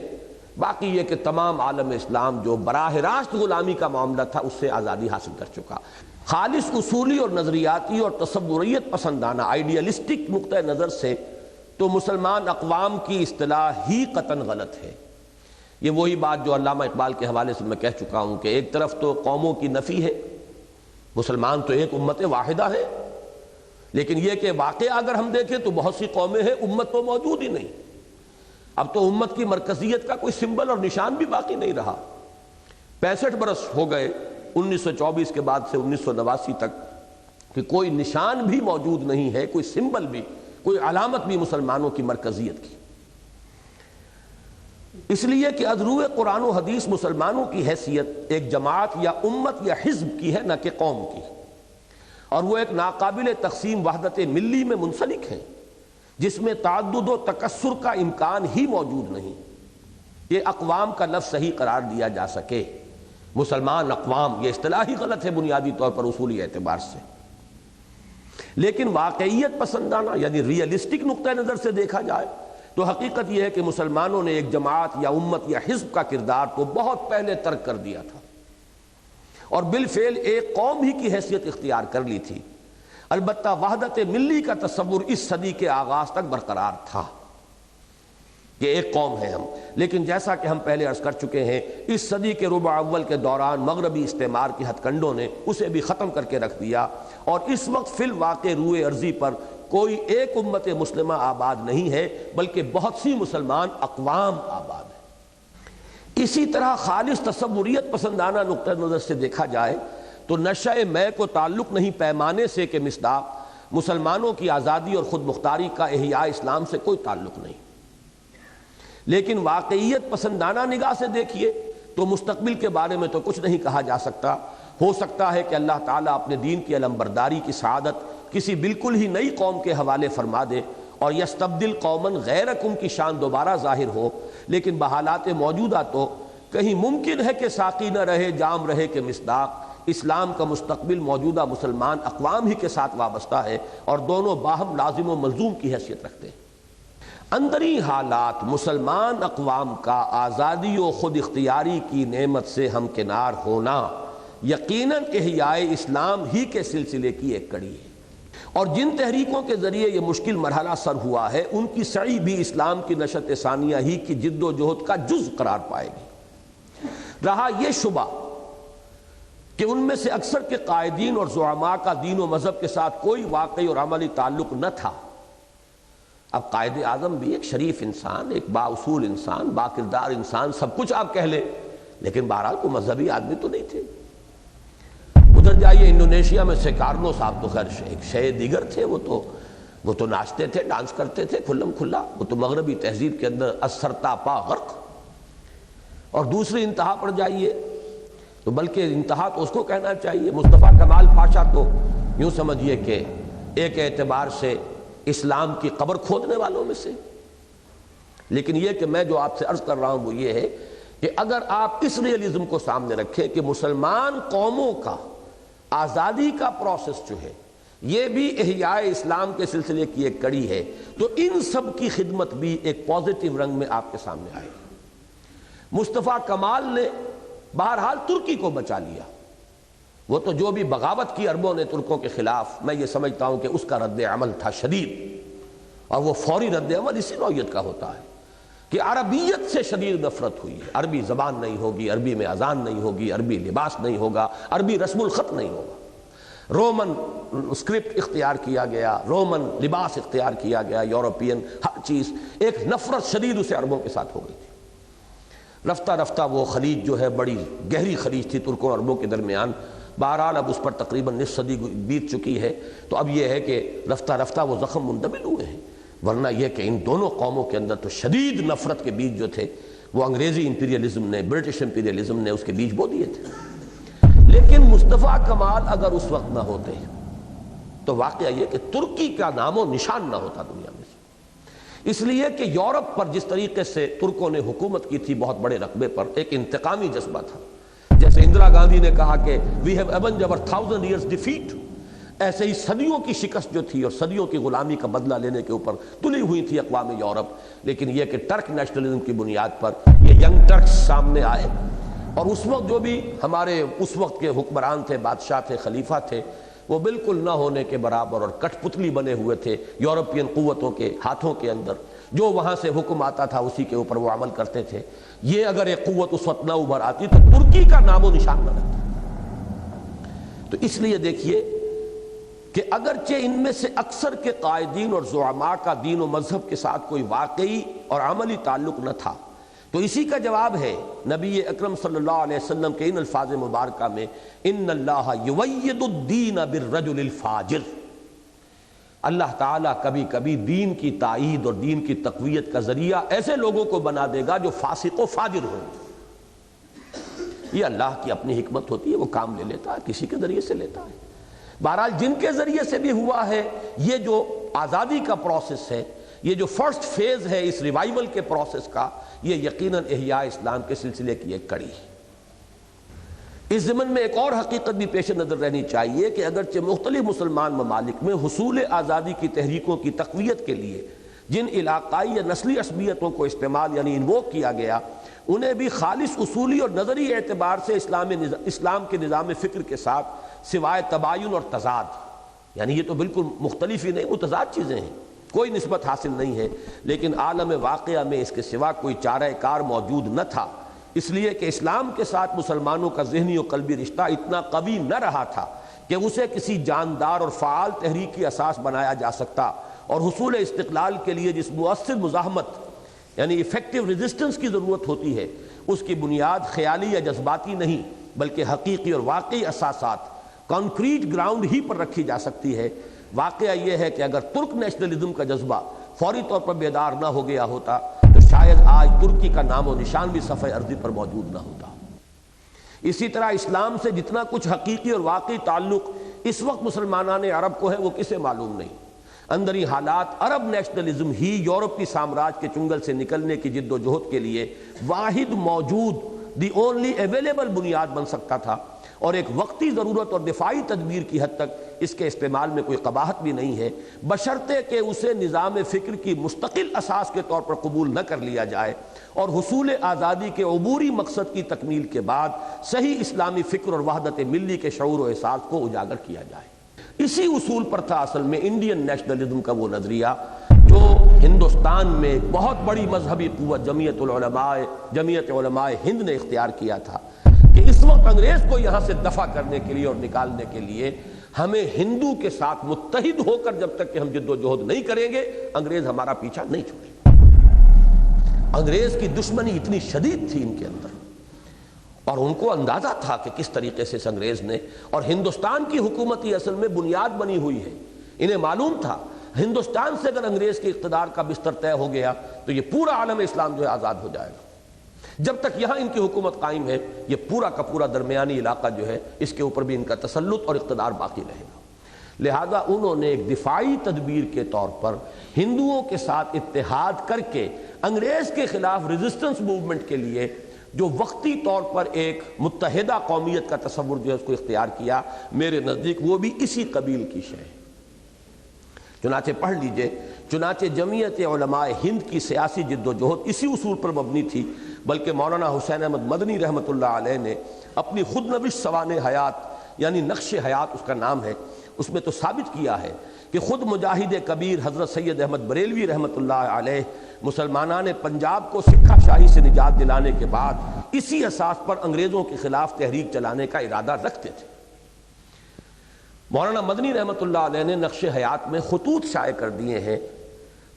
باقی یہ کہ تمام عالم اسلام جو براہ راست غلامی کا معاملہ تھا اس سے آزادی حاصل کر چکا۔ خالص اصولی اور نظریاتی اور تصوریت پسندانہ آئیڈیالسٹک نقطہ نظر سے تو مسلمان اقوام کی اصطلاح ہی قطعاً غلط ہے۔ یہ وہی بات جو علامہ اقبال کے حوالے سے میں کہہ چکا ہوں کہ ایک طرف تو قوموں کی نفی ہے، مسلمان تو ایک امت واحدہ ہے، لیکن یہ کہ واقعہ اگر ہم دیکھیں تو بہت سی قومیں ہیں، امت تو موجود ہی نہیں۔ اب تو امت کی مرکزیت کا کوئی سمبل اور نشان بھی باقی نہیں رہا۔ 65 برس ہو گئے 1924 کے بعد سے 1989 تک کہ کوئی نشان بھی موجود نہیں ہے، کوئی سمبل بھی، کوئی علامت بھی مسلمانوں کی مرکزیت کی۔ اس لیے کہ از روئے قرآن و حدیث مسلمانوں کی حیثیت ایک جماعت یا امت یا حزب کی ہے، نہ کہ قوم کی، اور وہ ایک ناقابل تقسیم وحدت ملی میں منسلک ہے جس میں تعدد و تکثر کا امکان ہی موجود نہیں۔ یہ اقوام کا لفظ صحیح قرار دیا جا سکے، مسلمان اقوام، یہ اصطلاح ہی غلط ہے بنیادی طور پر اصولی اعتبار سے، لیکن واقعیت پسندانہ یعنی ریئلسٹک نقطہ نظر سے دیکھا جائے تو حقیقت یہ ہے کہ مسلمانوں نے ایک جماعت یا امت یا حزب کا کردار تو بہت پہلے ترک کر دیا تھا اور بالفعل ایک قوم ہی کی حیثیت اختیار کر لی تھی۔ البتہ وحدت ملی کا تصور اس صدی کے آغاز تک برقرار تھا کہ ایک قوم ہے ہم، لیکن جیسا کہ ہم پہلے عرض کر چکے ہیں، اس صدی کے ربع اول کے دوران مغربی استعمار کی ہتھ کنڈوں نے اسے بھی ختم کر کے رکھ دیا، اور اس وقت فی الواقع روئے ارضی پر کوئی ایک امت مسلمہ آباد نہیں ہے بلکہ بہت سی مسلمان اقوام آباد ہیں۔ اسی طرح خالص تصوریت پسندانہ نقطہ نظر سے دیکھا جائے تو نشأ میں کو تعلق نہیں پیمانے سے کہ مصداق مسلمانوں کی آزادی اور خود مختاری کا احیاء اسلام سے کوئی تعلق نہیں، لیکن واقعیت پسندانہ نگاہ سے دیکھیے تو مستقبل کے بارے میں تو کچھ نہیں کہا جا سکتا۔ ہو سکتا ہے کہ اللہ تعالیٰ اپنے دین کی علمبرداری کی سعادت کسی بالکل ہی نئی قوم کے حوالے فرما دے اور یستبدل قومن غیرکم کی شان دوبارہ ظاہر ہو، لیکن بحالات موجودہ تو کہیں ممکن ہے کہ ساقی نہ رہے جام رہے کہ مصداق اسلام کا مستقبل موجودہ مسلمان اقوام ہی کے ساتھ وابستہ ہے اور دونوں باہم لازم و ملزوم کی حیثیت رکھتے ہیں۔ اندری حالات مسلمان اقوام کا آزادی و خود اختیاری کی نعمت سے ہمکنار ہونا یقیناً احیاء اسلام ہی کے سلسلے کی ایک کڑی ہے، اور جن تحریکوں کے ذریعے یہ مشکل مرحلہ سر ہوا ہے ان کی سعی بھی اسلام کی نشأت ثانیہ ہی کی جد و جہد کا جز قرار پائے گی۔ رہا یہ شبہ کہ ان میں سے اکثر کے قائدین اور زعماء کا دین و مذہب کے ساتھ کوئی واقعی اور عملی تعلق نہ تھا۔ اب قائد اعظم بھی ایک شریف انسان، ایک با اصول انسان، با کردار انسان، سب کچھ آپ کہہ لیں، لیکن بہرحال کوئی مذہبی آدمی تو نہیں تھے۔ ادھر جائیے انڈونیشیا میں سیکارنو صاحب تو خیر ایک شے دیگر تھے، وہ تو ناچتے تھے، ڈانس کرتے تھے کھلم کھلا، وہ تو مغربی تہذیب کے اندر اثرتا پا غرق۔ اور دوسری انتہا پر جائیے تو بلکہ انتہا تو اس کو کہنا چاہیے، مصطفیٰ کمال پاشا تو یوں سمجھیے کہ ایک اعتبار سے اسلام کی قبر کھودنے والوں میں سے۔ لیکن یہ کہ میں جو آپ سے عرض کر رہا ہوں وہ یہ ہے کہ اگر آپ اس ریئلزم کو سامنے رکھیں کہ مسلمان قوموں کا آزادی کا پروسیس جو ہے یہ بھی احیاء اسلام کے سلسلے کی ایک کڑی ہے، تو ان سب کی خدمت بھی ایک پازیٹیو رنگ میں آپ کے سامنے آئے گی۔ مصطفیٰ کمال نے بہرحال ترکی کو بچا لیا، وہ تو جو بھی بغاوت کی عربوں نے ترکوں کے خلاف، میں یہ سمجھتا ہوں کہ اس کا رد عمل تھا شدید، اور وہ فوری رد عمل اسی نوعیت کا ہوتا ہے کہ عربیت سے شدید نفرت ہوئی ہے۔ عربی زبان نہیں ہوگی، عربی میں اذان نہیں ہوگی، عربی لباس نہیں ہوگا، عربی رسم الخط نہیں ہوگا، رومن اسکرپٹ اختیار کیا گیا، رومن لباس اختیار کیا گیا، یورپین ہر چیز، ایک نفرت شدید اسے عربوں کے ساتھ ہو گئی تھی۔ رفتہ رفتہ وہ خلیج جو ہے بڑی گہری خلیج تھی ترکوں اور عربوں کے درمیان، بہرحال اب اس پر تقریباً نصف صدی بیت چکی ہے، تو اب یہ ہے کہ رفتہ رفتہ وہ زخم مندمل ہوئے ہیں، ورنہ یہ کہ ان دونوں قوموں کے اندر تو شدید نفرت کے بیج جو تھے وہ انگریزی امپیریلزم نے، برٹش امپیریلزم نے اس کے بیج بو دیے تھے۔ لیکن مصطفیٰ کمال اگر اس وقت نہ ہوتے تو واقعہ یہ کہ ترکی کا نام و نشان نہ ہوتا دنیا میں سے، اس لیے کہ یورپ پر جس طریقے سے ترکوں نے حکومت کی تھی بہت بڑے رقبے پر، ایک انتقامی جذبہ تھا، جیسے اندرا گاندھی نے کہا کہ we have avenged our 1000 years defeat، ایسے ہی صدیوں کی شکست جو تھی اور صدیوں کی غلامی کا بدلہ لینے کے اوپر تلی ہوئی تھی اقوام یورپ، لیکن یہ کہ ٹرک نیشنلزم کی بنیاد پر یہ ینگ ٹرکس سامنے آئے، اور اس وقت جو بھی ہمارے اس وقت کے حکمران تھے، بادشاہ تھے، خلیفہ تھے، وہ بالکل نہ ہونے کے برابر اور کٹ پتلی بنے ہوئے تھے یورپین قوتوں کے ہاتھوں کے اندر، جو وہاں سے حکم آتا تھا اسی کے اوپر وہ عمل کرتے تھے۔ یہ اگر ایک قوت اس وقت نہ ابھر آتی تو ترکی کا نام و نشان نہ رہتا۔ تو اس لیے دیکھیے کہ اگرچہ ان میں سے اکثر کے قائدین اور زعماء کا دین و مذہب کے ساتھ کوئی واقعی اور عملی تعلق نہ تھا، تو اسی کا جواب ہے نبی اکرم صلی اللہ علیہ وسلم کے ان الفاظ مبارکہ میں، ان اللہ یوید الدین بالرجل الفاجر، اللہ تعالیٰ کبھی کبھی دین کی تائید اور دین کی تقویت کا ذریعہ ایسے لوگوں کو بنا دے گا جو فاسق و فاجر ہوں۔ یہ اللہ کی اپنی حکمت ہوتی ہے، وہ کام لے لیتا ہے، کسی کے ذریعے سے لیتا ہے۔ بہرحال جن کے ذریعے سے بھی ہوا ہے، یہ جو آزادی کا پروسیس ہے، یہ جو فرسٹ فیز ہے اس ریوائول کے پروسیس کا، یہ یقیناً احیاء اسلام کے سلسلے کی ایک کڑی ہے۔ اس ضمن میں ایک اور حقیقت بھی پیش نظر رہنی چاہیے کہ اگرچہ مختلف مسلمان ممالک میں حصول آزادی کی تحریکوں کی تقویت کے لیے جن علاقائی یا نسلی عصبیتوں کو استعمال یعنی انووک کیا گیا، انہیں بھی خالص اصولی اور نظری اعتبار سے اسلام کے نظام فکر کے ساتھ سوائے تباین اور تضاد، یعنی یہ تو بالکل مختلف ہی نہیں، متضاد چیزیں ہیں، کوئی نسبت حاصل نہیں ہے، لیکن عالم واقعہ میں اس کے سوا کوئی چارہ کار موجود نہ تھا، اس لیے کہ اسلام کے ساتھ مسلمانوں کا ذہنی و قلبی رشتہ اتنا قوی نہ رہا تھا کہ اسے کسی جاندار اور فعال تحریک کی اساس بنایا جا سکتا، اور حصول استقلال کے لیے جس مؤثر مزاحمت یعنی ایفیکٹو ریزسٹنس کی ضرورت ہوتی ہے، اس کی بنیاد خیالی یا جذباتی نہیں بلکہ حقیقی اور واقعی اساسات، کانکریٹ گراؤنڈ ہی پر رکھی جا سکتی ہے۔ واقعہ یہ ہے کہ اگر ترک نیشنلزم کا جذبہ فوری طور پر بیدار نہ ہو گیا ہوتا تو شاید آج ترکی کا نام و نشان بھی صفحہ ارضی پر موجود نہ ہوتا۔ اسی طرح اسلام سے جتنا کچھ حقیقی اور واقعی تعلق اس وقت مسلمانان عرب کو ہے، وہ کسے معلوم نہیں۔ اندری حالات عرب نیشنلزم ہی یورپی سامراج کے چنگل سے نکلنے کی جد و جہد کے لیے واحد موجود دی اونلی اویلیبل بنیاد بن سکتا تھا، اور ایک وقتی ضرورت اور دفاعی تدبیر کی حد تک اس کے استعمال میں کوئی قباحت بھی نہیں ہے، بشرطے کہ اسے نظام فکر کی مستقل اساس کے طور پر قبول نہ کر لیا جائے، اور حصول آزادی کے عبوری مقصد کی تکمیل کے بعد صحیح اسلامی فکر اور وحدت ملی کے شعور و احساس کو اجاگر کیا جائے۔ اسی اصول پر تھا اصل میں انڈین نیشنلزم کا وہ نظریہ جو ہندوستان میں بہت بڑی مذہبی قوت جمعیت علماء ہند نے اختیار کیا تھا کہ اس وقت انگریز کو یہاں سے دفع کرنے کے لیے اور نکالنے کے لیے ہمیں ہندو کے ساتھ متحد ہو کر جب تک کہ ہم جد و جہد نہیں کریں گے، انگریز ہمارا پیچھا نہیں چھوڑے گا۔ انگریز کی دشمنی اتنی شدید تھی ان کے اندر، اور ان کو اندازہ تھا کہ کس طریقے سے اس انگریز نے، اور ہندوستان کی حکومتی اصل میں بنیاد بنی ہوئی ہے، انہیں معلوم تھا ہندوستان سے اگر انگریز کے اقتدار کا بستر طے ہو گیا تو یہ پورا عالم اسلام جو ہے آزاد ہو جائے گا۔ جب تک یہاں ان کی حکومت قائم ہے، یہ پورا کا پورا درمیانی علاقہ جو ہے اس کے اوپر بھی ان کا تسلط اور اقتدار باقی رہے گا۔ لہذا انہوں نے ایک دفاعی تدبیر کے طور پر ہندوؤں کے ساتھ اتحاد کر کے انگریز کے خلاف ریزسٹنس موومنٹ کے لیے جو وقتی طور پر ایک متحدہ قومیت کا تصور جو ہے اس کو اختیار کیا، میرے نزدیک وہ بھی اسی قبیل کی شے ہے۔ چنانچہ پڑھ لیجئے، چنانچہ جمعیت علماء ہند کی سیاسی جد و جہد اسی اصول پر مبنی تھی، بلکہ مولانا حسین احمد مدنی رحمۃ اللہ علیہ نے اپنی خود نوشت سوانح حیات یعنی نقش حیات اس کا نام ہے، اس میں تو ثابت کیا ہے کہ خود مجاہد کبیر حضرت سید احمد بریلوی رحمۃ اللہ علیہ مسلمانان پنجاب کو سکھا شاہی سے نجات دلانے کے بعد اسی اساس پر انگریزوں کے خلاف تحریک چلانے کا ارادہ رکھتے تھے۔ مولانا مدنی رحمۃ اللہ علیہ نے نقش حیات میں خطوط شائع کر دیے ہیں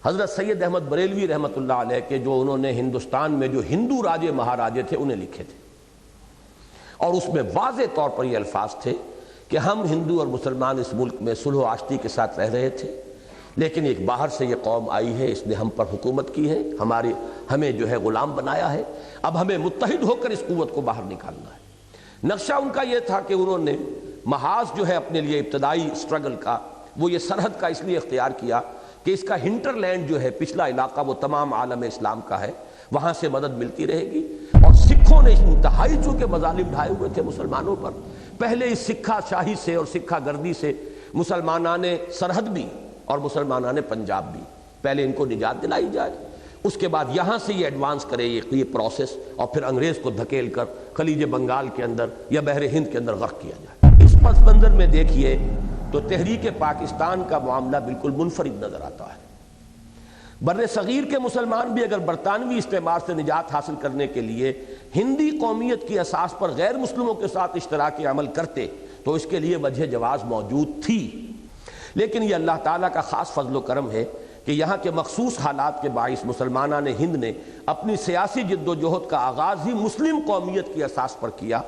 حضرت سید احمد بریلوی رحمۃ اللہ علیہ کے، جو انہوں نے ہندوستان میں جو ہندو راجے مہاراجے تھے انہیں لکھے تھے، اور اس میں واضح طور پر یہ الفاظ تھے کہ ہم ہندو اور مسلمان اس ملک میں صلح و آشتی کے ساتھ رہ رہے تھے، لیکن ایک باہر سے یہ قوم آئی ہے، اس نے ہم پر حکومت کی ہے، ہمیں جو ہے غلام بنایا ہے، اب ہمیں متحد ہو کر اس قوت کو باہر نکالنا ہے۔ نقشہ ان کا یہ تھا کہ انہوں نے محاذ جو ہے اپنے لیے ابتدائی سٹرگل کا، وہ یہ سرحد کا اس لیے اختیار کیا کہ اس کا ہنٹر لینڈ جو ہے پچھلا علاقہ وہ تمام عالم اسلام کا ہے، وہاں سے مدد ملتی رہے گی، اور سکھوں نے انتہائی چونکہ مظالم ڈھائے ہوئے تھے مسلمانوں پر، پہلے اس سکھا شاہی سے اور سکھا گردی سے مسلمانان سرحد بھی اور مسلمانان پنجاب بھی، پہلے ان کو نجات دلائی جائے، اس کے بعد یہاں سے یہ ایڈوانس کرے یہ پروسیس، اور پھر انگریز کو دھکیل کر خلیج بنگال کے اندر یا بحر ہند کے اندر غرق کیا جائے۔ اس پس منظر میں دیکھیے تو تحریک پاکستان کا معاملہ بالکل منفرد نظر آتا ہے۔ بر صغیر کے مسلمان بھی اگر برطانوی استعمار سے نجات حاصل کرنے کے لیے ہندی قومیت کی اساس پر غیر مسلموں کے ساتھ اشتراک عمل کرتے تو اس کے لیے وجہ جواز موجود تھی، لیکن یہ اللہ تعالیٰ کا خاص فضل و کرم ہے کہ یہاں کے مخصوص حالات کے باعث مسلمانان ہند نے اپنی سیاسی جد و جہد کا آغاز ہی مسلم قومیت کی اساس پر کیا،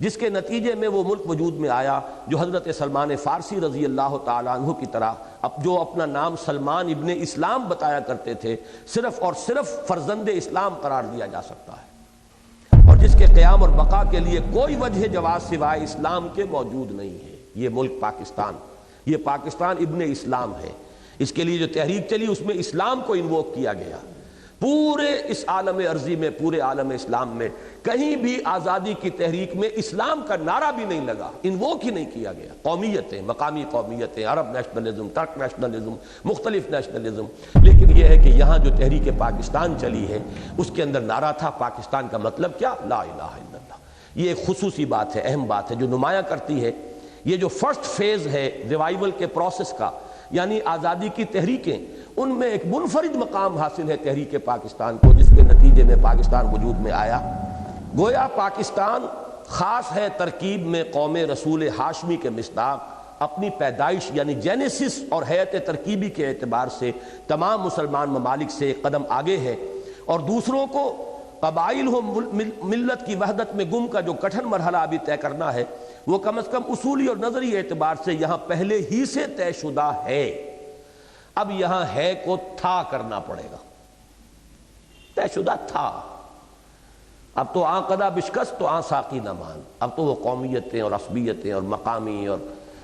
جس کے نتیجے میں وہ ملک وجود میں آیا جو حضرت سلمان فارسی رضی اللہ تعالیٰ عنہ کی طرح جو اپنا نام سلمان ابن اسلام بتایا کرتے تھے، صرف اور صرف فرزند اسلام قرار دیا جا سکتا ہے، اور جس کے قیام اور بقا کے لیے کوئی وجہ جواز سوائے اسلام کے موجود نہیں ہے۔ یہ ملک پاکستان، یہ پاکستان ابن اسلام ہے۔ اس کے لیے جو تحریک چلی اس میں اسلام کو انووک کیا گیا۔ پورے اس عالم ارضی میں، پورے عالم اسلام میں کہیں بھی آزادی کی تحریک میں اسلام کا نعرہ بھی نہیں لگا، انووک ہی نہیں کیا گیا۔ قومیتیں، مقامی قومیتیں، عرب نیشنلزم، ترک نیشنلزم، مختلف نیشنلزم، لیکن یہ ہے کہ یہاں جو تحریک پاکستان چلی ہے اس کے اندر نعرہ تھا پاکستان کا مطلب کیا؟ لا الہ الا اللہ۔ یہ ایک خصوصی بات ہے، اہم بات ہے جو نمایاں کرتی ہے یہ جو فرسٹ فیز ہے ریوائول کے پروسیس کا، یعنی آزادی کی تحریکیں، ان میں ایک منفرد مقام حاصل ہے تحریک پاکستان کو، جس کے نتیجے میں پاکستان وجود میں آیا۔ گویا پاکستان خاص ہے ترکیب میں قوم رسول ہاشمی کے مصداق، اپنی پیدائش یعنی جینیسس اور حیت ترکیبی کے اعتبار سے تمام مسلمان ممالک سے ایک قدم آگے ہے، اور دوسروں کو قبائل ہو ملت کی وحدت میں گم کا جو کٹھن مرحلہ ابھی طے کرنا ہے وہ کم از کم اصولی اور نظری اعتبار سے یہاں پہلے ہی سے طے شدہ ہے۔ اب یہاں ہے کو تھا کرنا پڑے گا، طے شدہ تھا۔ اب تو آن قدا بشکست تو آن ساقی نہ مان، اب تو وہ قومیتیں اور عصبیتیں اور مقامی اور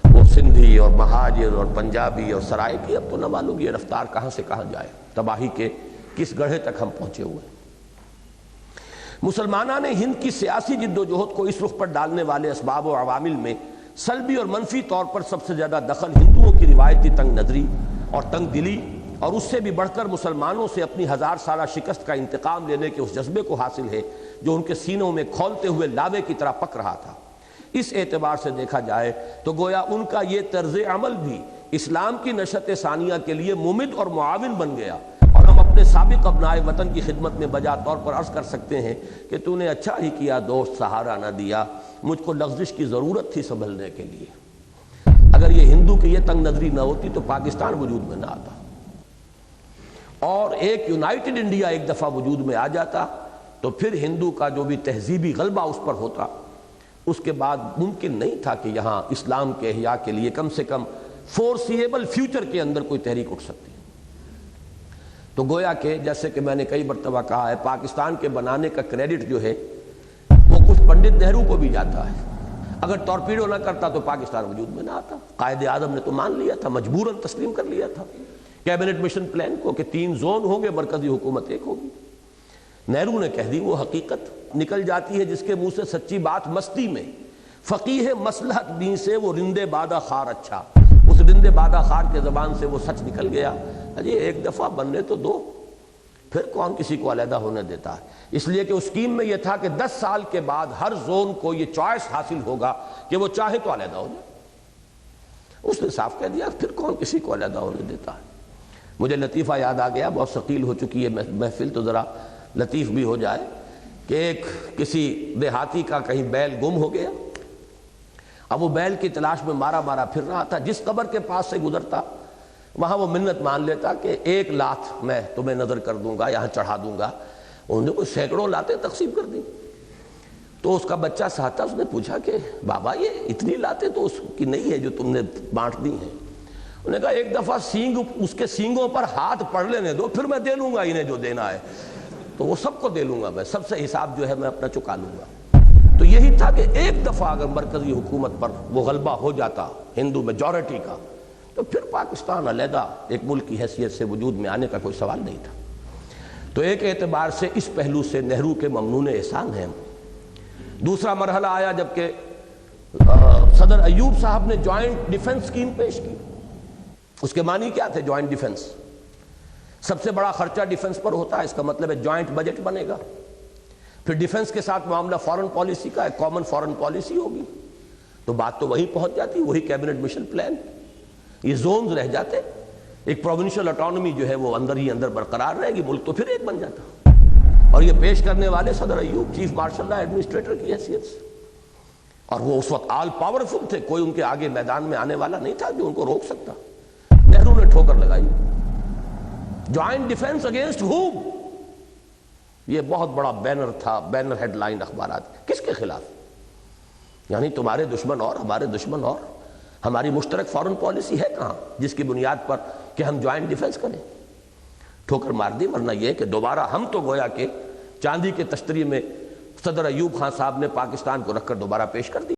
وہ سندھی اور مہاجر اور پنجابی اور سرائکی، اب تو نہ معلوم یہ رفتار کہاں سے کہاں جائے، تباہی کے کس گڑھے تک ہم پہنچے ہوئے۔ مسلمانان ہند کی سیاسی جد و جہد کو اس رخ پر ڈالنے والے اسباب و عوامل میں سلبی اور منفی طور پر سب سے زیادہ دخل ہندوؤں کی روایتی تنگ نظری اور تنگ دلی، اور اس سے بھی بڑھ کر مسلمانوں سے اپنی 1000 سالہ شکست کا انتقام لینے کے اس جذبے کو حاصل ہے جو ان کے سینوں میں کھولتے ہوئے لاوے کی طرح پک رہا تھا۔ اس اعتبار سے دیکھا جائے تو گویا ان کا یہ طرز عمل بھی اسلام کی نشت ثانیہ کے لیے ممد اور معاون بن گیا، اور ہم اپنے سابق ابنائے وطن کی خدمت میں بجا طور پر عرض کر سکتے ہیں کہ تو نے اچھا ہی کیا دوست سہارا نہ دیا، مجھ کو لغزش کی ضرورت تھی سنبھلنے کے لیے۔ اگر یہ ہندو کی یہ تنگ نظری نہ ہوتی تو پاکستان وجود میں نہ آتا، اور ایک یونائٹڈ انڈیا ایک دفعہ وجود میں آ جاتا تو پھر ہندو کا جو بھی تہذیبی غلبہ اس پر ہوتا، اس کے بعد ممکن نہیں تھا کہ یہاں اسلام کے احیاء کے لیے کم سے کم فورسیبل فیوچر کے اندر کوئی تحریک اٹھ سکتی۔ تو گویا کہ جیسے کہ میں نے کئی مرتبہ کہا ہے، پاکستان کے بنانے کا کریڈٹ جو ہے وہ کچھ پنڈت نہرو کو بھی جاتا ہے۔ اگر ٹورپیڈو نہ کرتا تو پاکستان وجود میں نہ آتا۔ قائد اعظم نے تو مان لیا تھا، مجبوراً تسلیم کر لیا تھا کیبنٹ مشن پلان کو کہ 3 زون ہوں گے، مرکزی حکومت ایک ہوگی۔ نہرو نے کہہ دی، وہ حقیقت نکل جاتی ہے جس کے منہ سے سچی بات مستی میں۔ فقیہ مصلحت دین سے وہ رندے بادہ خار اچھا، اس رندے بادہ خار کے زبان سے وہ سچ نکل گیا۔ اجی ایک دفعہ بننے تو دو، پھر کون کسی کو علیحدہ ہونے دیتا ہے۔ اس لیے کہ اس اسکیم میں یہ تھا کہ 10 سال کے بعد ہر زون کو یہ چوائس حاصل ہوگا کہ وہ چاہے تو علیحدہ ہو جائے۔ اس نے صاف کہہ دیا پھر کون کسی کو علیحدہ ہونے دیتا ہے۔ مجھے لطیفہ یاد آ گیا، بہت ثقیل ہو چکی ہے محفل تو ذرا لطیف بھی ہو جائے، کہ ایک کسی دیہاتی کا کہیں بیل گم ہو گیا، اب وہ بیل کی تلاش میں مارا مارا پھر رہا تھا، جس قبر کے پاس سے گزرتا وہاں وہ منت مان لیتا کہ 1 لات میں تمہیں نظر کر دوں گا، یہاں چڑھا دوں گا۔ انہوں نے کوئی سینکڑوں لاتیں تقسیم کر دی۔ تو اس کا بچہ ساتھ اس نے پوچھا کہ بابا یہ اتنی لاتیں تو اس کی نہیں ہے جو تم نے بانٹ دی ہیں۔ انہوں نے کہا ایک دفعہ سینگ اس کے سینگوں پر ہاتھ پڑ لینے دو، پھر میں دے لوں گا انہیں جو دینا ہے، تو وہ سب کو دے لوں گا، میں سب سے حساب جو ہے میں اپنا چکا لوں گا۔ تو یہی تھا کہ ایک دفعہ اگر مرکزی حکومت پر وہ غلبہ ہو جاتا ہندو میجورٹی کا تو پھر پاکستان علیحدہ ایک ملک کی حیثیت سے وجود میں آنے کا کوئی سوال نہیں تھا۔ تو ایک اعتبار سے اس پہلو سے نہرو کے ممنون احسان ہیں۔ دوسرا مرحلہ آیا جبکہ صدر ایوب صاحب نے جوائنٹ ڈیفنس اسکیم پیش کی۔ اس کے معنی کیا تھے جوائنٹ ڈیفنس؟ سب سے بڑا خرچہ ڈیفنس پر ہوتا ہے، اس کا مطلب ہے جوائنٹ بجٹ بنے گا، پھر ڈیفنس کے ساتھ معاملہ فارن پالیسی کا ہے، کامن فارن پالیسی ہوگی، تو بات تو وہیں پہنچ جاتی، وہی کیبنٹ مشن پلان۔ یہ زونز رہ جاتے، ایک پروونشل اٹانومی جو ہے وہ اندر ہی اندر برقرار رہے گی، ملک تو پھر ایک بن جاتا۔ اور یہ پیش کرنے والے صدر Ayub chief marshal law administrator کی حیثیت سے، اور وہ اس وقت آل پاورفل تھے، کوئی ان کے آگے میدان میں آنے والا نہیں تھا جو ان کو روک سکتا۔ نہرو نے ٹھوکر لگائی، جوائنٹ ڈیفنس اگینسٹ ہوم؟ یہ بہت بڑا بینر تھا، بینر ہیڈ لائن اخبارات، کس کے خلاف؟ یعنی تمہارے دشمن اور ہمارے دشمن اور، ہماری مشترک فارن پالیسی ہے کہاں جس کی بنیاد پر کہ ہم جوائنٹ ڈیفنس کریں؟ ٹھوکر مار دی، ورنہ یہ کہ دوبارہ ہم تو گویا کہ چاندی کے تشتری میں صدر ایوب خان صاحب نے پاکستان کو رکھ کر دوبارہ پیش کر دی۔